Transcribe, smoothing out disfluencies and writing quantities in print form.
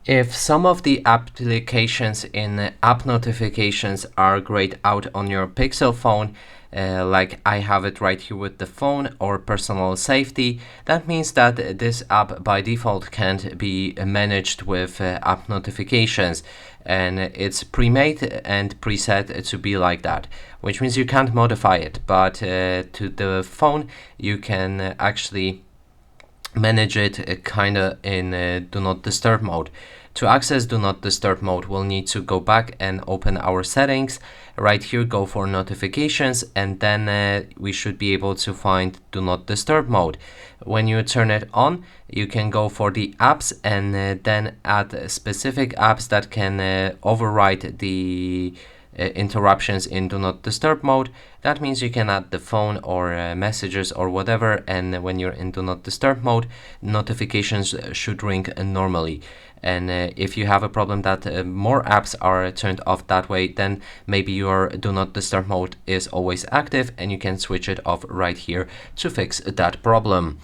If some of the applications in app notifications are grayed out on your Pixel phone, like I have it right here with the phone or personal safety, that means that this app by default can't be managed with app notifications, and it's pre-made and preset to be like that, which means you can't modify it, but to the phone you can actually manage it kind of in do not disturb mode. To access do not disturb mode, we'll need to go back and open our settings. Right here, go for notifications, and then we should be able to find do not disturb mode. When you turn it on, you can go for the apps and then add specific apps that can override the interruptions in do not disturb mode. That means you can add the phone or messages or whatever, and when you're in do not disturb mode, notifications should ring normally. And if you have a problem that more apps are turned off that way, then maybe your do not disturb mode is always active and you can switch it off right here to fix that problem.